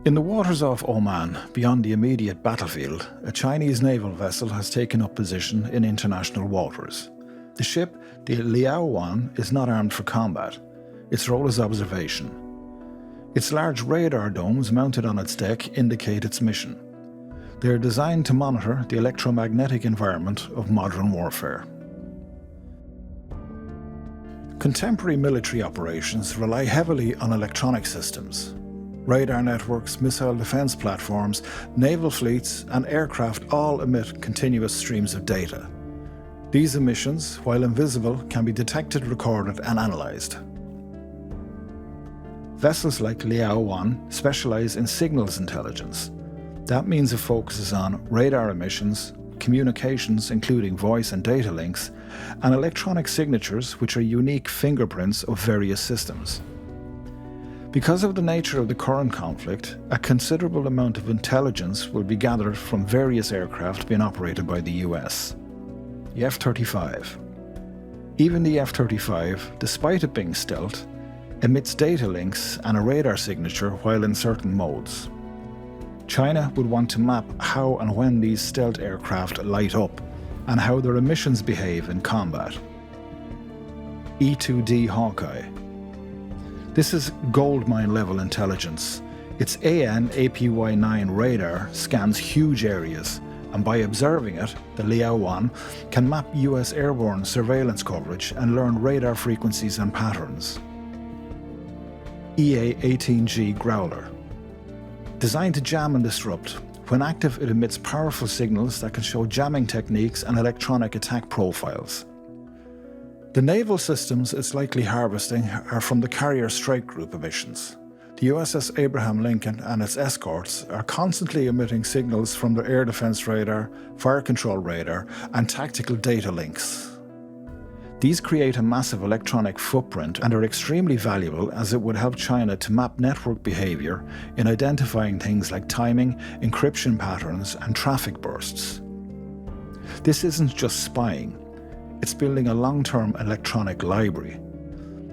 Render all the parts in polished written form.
In the waters off Oman, beyond the immediate battlefield, a Chinese naval vessel has taken up position in international waters. The ship, the Liaowan, is not armed for combat. Its role is observation. Its large radar domes mounted on its deck indicate its mission. They are designed to monitor the electromagnetic environment of modern warfare. Contemporary military operations rely heavily on electronic systems. Radar networks, missile defense platforms, naval fleets, and aircraft all emit continuous streams of data. These emissions, while invisible, can be detected, recorded, and analysed. Vessels like Liaowan specialise in signals intelligence. That means it focuses on radar emissions, communications including voice and data links, and electronic signatures, which are unique fingerprints of various systems. Because of the nature of the current conflict, a considerable amount of intelligence will be gathered from various aircraft being operated by the US. The F-35. Even the F-35, despite it being stealth, emits data links and a radar signature while in certain modes. China would want to map how and when these stealth aircraft light up and how their emissions behave in combat. E-2D Hawkeye. This is goldmine level intelligence. Its AN/APY-9 radar scans huge areas, and by observing it, the Liaowan can map US airborne surveillance coverage and learn radar frequencies and patterns. EA-18G Growler. Designed to jam and disrupt, when active it emits powerful signals that can show jamming techniques and electronic attack profiles. The naval systems it's likely harvesting are from the Carrier Strike Group emissions. The USS Abraham Lincoln and its escorts are constantly emitting signals from their air defense radar, fire control radar, and tactical data links. These create a massive electronic footprint and are extremely valuable, as it would help China to map network behavior in identifying things like timing, encryption patterns, and traffic bursts. This isn't just spying. It's building a long-term electronic library.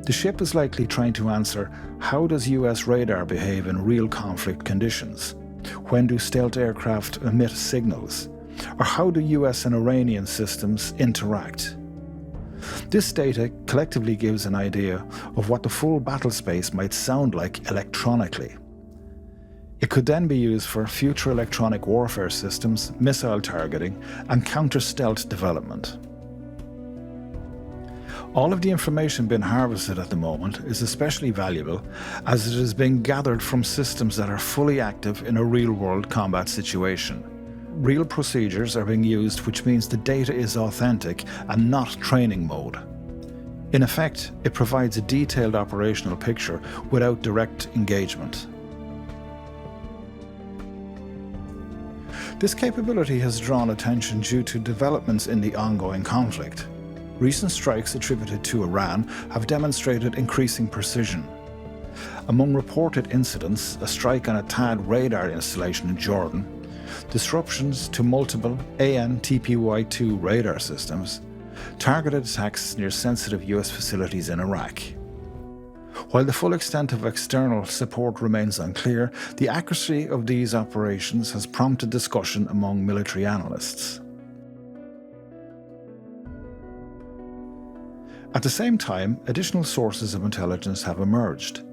The ship is likely trying to answer, how does US radar behave in real conflict conditions? When do stealth aircraft emit signals? Or how do US and Iranian systems interact? This data collectively gives an idea of what the full battle space might sound like electronically. It could then be used for future electronic warfare systems, missile targeting, and counter-stealth development. All of the information being harvested at the moment is especially valuable as it is being gathered from systems that are fully active in a real-world combat situation. Real procedures are being used, which means the data is authentic and not training mode. In effect, it provides a detailed operational picture without direct engagement. This capability has drawn attention due to developments in the ongoing conflict. Recent strikes attributed to Iran have demonstrated increasing precision. Among reported incidents, a strike on a THAAD radar installation in Jordan, disruptions to multiple AN/TPY-2 radar systems, targeted attacks near sensitive US facilities in Iraq. While the full extent of external support remains unclear, the accuracy of these operations has prompted discussion among military analysts. At the same time, additional sources of intelligence have emerged.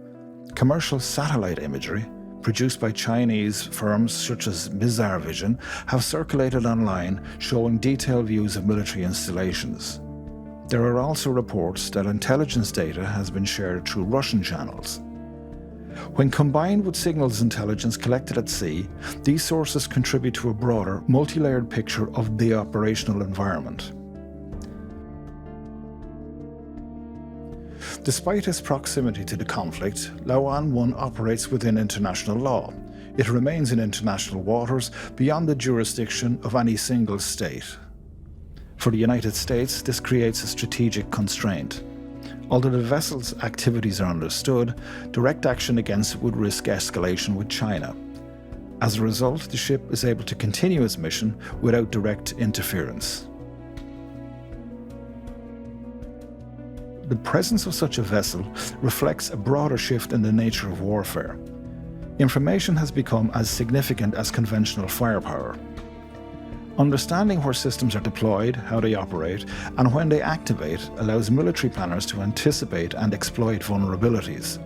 Commercial satellite imagery, produced by Chinese firms such as Bizarre Vision, have circulated online showing detailed views of military installations. There are also reports that intelligence data has been shared through Russian channels. When combined with signals intelligence collected at sea, these sources contribute to a broader, multi-layered picture of the operational environment. Despite its proximity to the conflict, Liaowan-1 operates within international law. It remains in international waters beyond the jurisdiction of any single state. For the United States, this creates a strategic constraint. Although the vessel's activities are understood, direct action against it would risk escalation with China. As a result, the ship is able to continue its mission without direct interference. The presence of such a vessel reflects a broader shift in the nature of warfare. Information has become as significant as conventional firepower. Understanding where systems are deployed, how they operate, and when they activate allows military planners to anticipate and exploit vulnerabilities.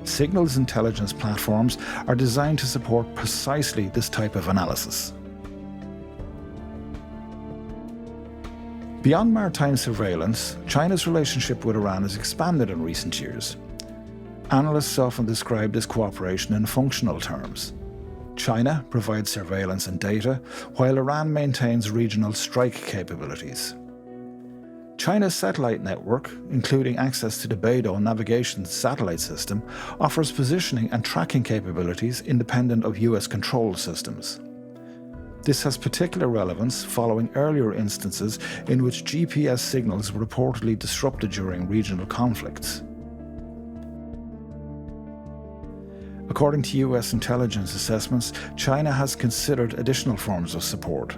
Signals intelligence platforms are designed to support precisely this type of analysis. Beyond maritime surveillance, China's relationship with Iran has expanded in recent years. Analysts often describe this cooperation in functional terms. China provides surveillance and data, while Iran maintains regional strike capabilities. China's satellite network, including access to the Beidou navigation satellite system, offers positioning and tracking capabilities independent of US control systems. This has particular relevance following earlier instances in which GPS signals were reportedly disrupted during regional conflicts. According to US intelligence assessments, China has considered additional forms of support.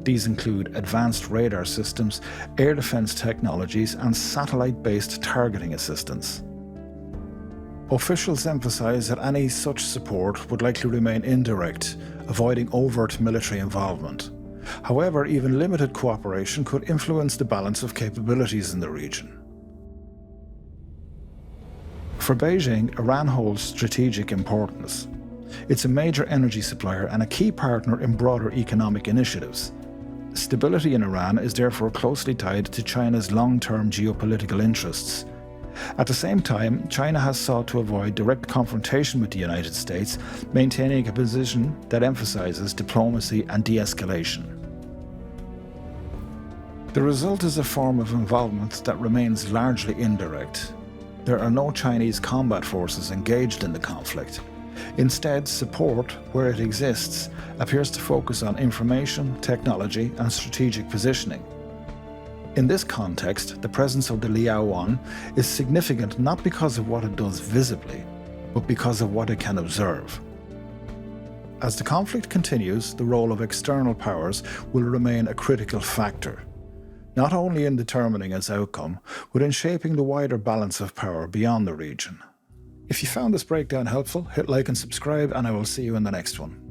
These include advanced radar systems, air defense technologies, and satellite-based targeting assistance. Officials emphasize that any such support would likely remain indirect, avoiding overt military involvement. However, even limited cooperation could influence the balance of capabilities in the region. For Beijing, Iran holds strategic importance. It's a major energy supplier and a key partner in broader economic initiatives. Stability in Iran is therefore closely tied to China's long-term geopolitical interests. At the same time, China has sought to avoid direct confrontation with the United States, maintaining a position that emphasizes diplomacy and de-escalation. The result is a form of involvement that remains largely indirect. There are no Chinese combat forces engaged in the conflict. Instead, support, where it exists, appears to focus on information, technology, and strategic positioning. In this context, the presence of the Liao-1 is significant not because of what it does visibly, but because of what it can observe. As the conflict continues, the role of external powers will remain a critical factor, not only in determining its outcome, but in shaping the wider balance of power beyond the region. If you found this breakdown helpful, hit like and subscribe, and I will see you in the next one.